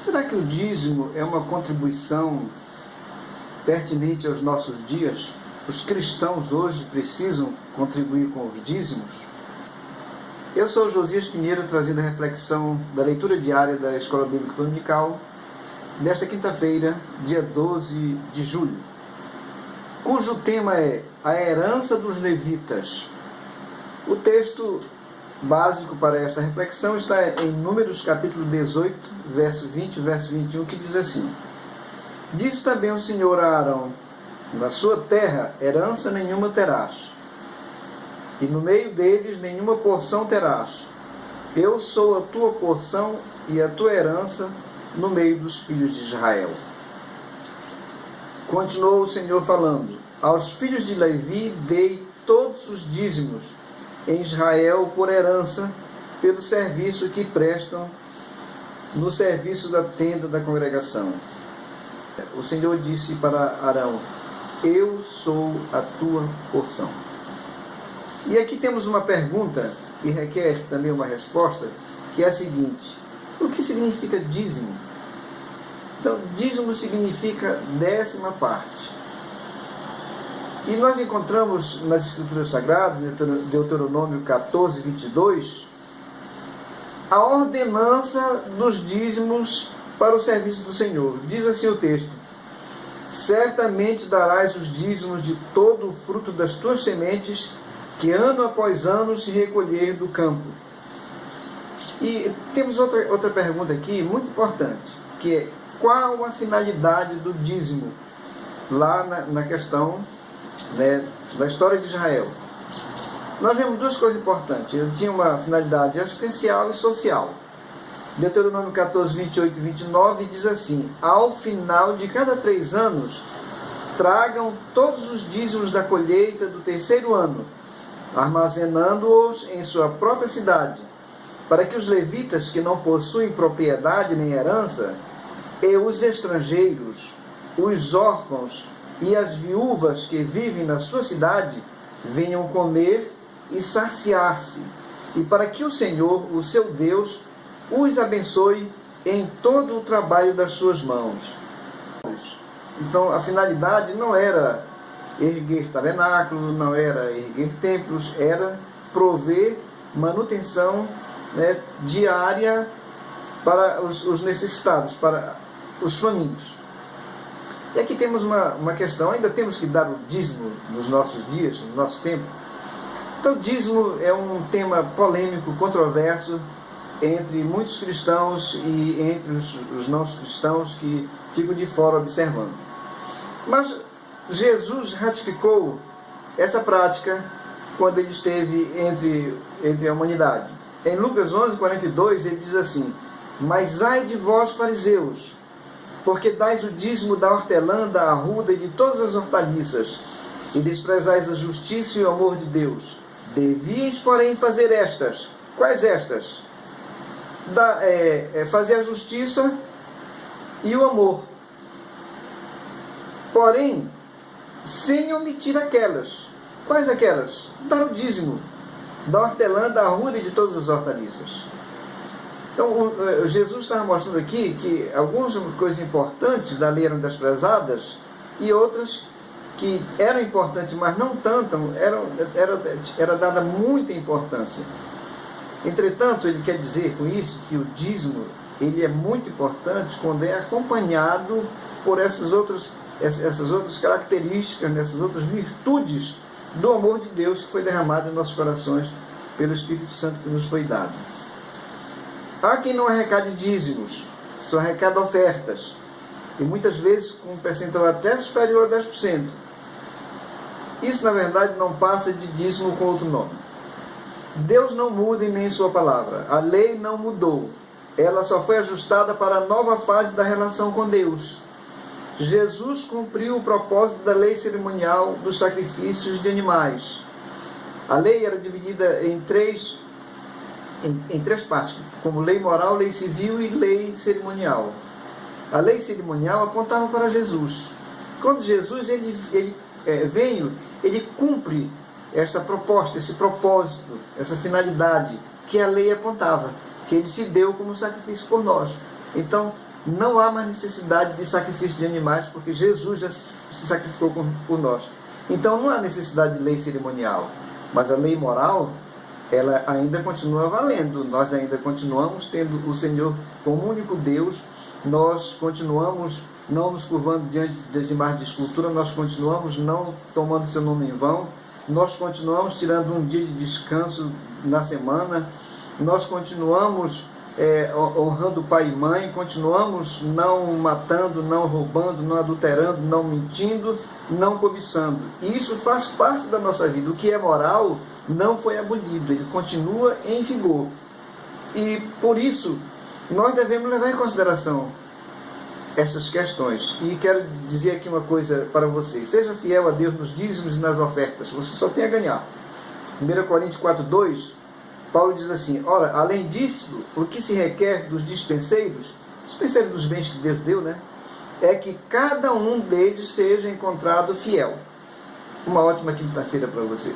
Será que o dízimo é uma contribuição pertinente aos nossos dias? Os cristãos hoje precisam contribuir com os dízimos? Eu sou Josias Pinheiro, trazendo a reflexão da leitura diária da Escola Bíblica Dominical, nesta quinta-feira, dia 12 de julho, cujo tema é a herança dos levitas. O texto básico para esta reflexão está em Números capítulo 18, verso 20 e verso 21, que diz assim: Diz também o Senhor a Arão: na sua terra herança nenhuma terás, e no meio deles nenhuma porção terás. Eu sou a tua porção e a tua herança no meio dos filhos de Israel. Continuou o Senhor falando: aos filhos de Levi dei todos os dízimos em Israel por herança, pelo serviço que prestam no serviço da tenda da congregação. O Senhor disse para Arão: eu sou a tua porção. E aqui temos uma pergunta que requer também uma resposta, que é a seguinte: o que significa dízimo? Então, dízimo significa 10ª parte. E nós encontramos nas Escrituras Sagradas, Deuteronômio 14, 22, a ordenança dos dízimos para o serviço do Senhor. Diz assim o texto: certamente darás os dízimos de todo o fruto das tuas sementes, que ano após ano se recolher do campo. E temos outra pergunta aqui, muito importante, que é: qual a finalidade do dízimo? Lá na questão da história de Israel, nós vemos duas coisas importantes. Ele tinha uma finalidade assistencial e social. Deuteronômio 14, 28 e 29 diz assim: ao final de cada 3 anos, tragam todos os dízimos da colheita do 3º ano, armazenando-os em sua própria cidade, para que os levitas que não possuem propriedade nem herança, e os estrangeiros, os órfãos e as viúvas que vivem na sua cidade venham comer e saciar-se, e para que o Senhor, o seu Deus, os abençoe em todo o trabalho das suas mãos. Então, a finalidade não era erguer tabernáculos, não era erguer templos, era prover manutenção diária para os necessitados, para os famintos. E aqui temos uma questão: ainda temos que dar o dízimo nos nossos dias, no nosso tempo? Então, dízimo é um tema polêmico, controverso, entre muitos cristãos e entre os não cristãos que ficam de fora observando. Mas Jesus ratificou essa prática quando ele esteve entre a humanidade. Em Lucas 11, 42, ele diz assim: mas ai de vós, fariseus, porque dais o dízimo da hortelã, da arruda e de todas as hortaliças, e desprezais a justiça e o amor de Deus. Devíeis, porém, fazer estas. Quais estas? Fazer a justiça e o amor. Porém, sem omitir aquelas. Quais aquelas? Dar o dízimo da hortelã, da arruda e de todas as hortaliças. Então, Jesus estava mostrando aqui que algumas coisas importantes da lei eram desprezadas e outras que eram importantes, mas não tanto, era dada muita importância. Entretanto, ele quer dizer com isso que o dízimo ele é muito importante quando é acompanhado por essas outras características, essas outras virtudes do amor de Deus que foi derramado em nossos corações pelo Espírito Santo que nos foi dado. Há quem não arrecade dízimos, só arrecada ofertas, e muitas vezes com um percentual até superior a 10%. Isso, na verdade, não passa de dízimo com outro nome. Deus não muda em nem sua palavra. A lei não mudou. Ela só foi ajustada para a nova fase da relação com Deus. Jesus cumpriu o propósito da lei cerimonial dos sacrifícios de animais. A lei era dividida em três partes, como lei moral, lei civil e lei cerimonial. A lei cerimonial apontava para Jesus. Quando Jesus veio, ele cumpre esta proposta, esse propósito, essa finalidade que a lei apontava, que ele se deu como sacrifício por nós. Então, não há mais necessidade de sacrifício de animais, porque Jesus já se sacrificou por nós. Então não há necessidade de lei cerimonial, mas a lei moral, ela ainda continua valendo. Nós ainda continuamos tendo o Senhor como único Deus, nós continuamos não nos curvando diante das imagens de escultura, nós continuamos não tomando seu nome em vão, nós continuamos tirando um dia de descanso na semana, nós continuamos honrando pai e mãe, continuamos não matando, não roubando, não adulterando, não mentindo, não cobiçando. E isso faz parte da nossa vida. O que é moral não foi abolido, ele continua em vigor. E por isso nós devemos levar em consideração essas questões. E quero dizer aqui uma coisa para vocês: seja fiel a Deus nos dízimos e nas ofertas, você só tem a ganhar. 1 Coríntios 4:2, Paulo diz assim: ora, além disso, o que se requer dos dispenseiros dos bens que Deus deu, né, é que cada um deles seja encontrado fiel. Uma ótima quinta-feira para você.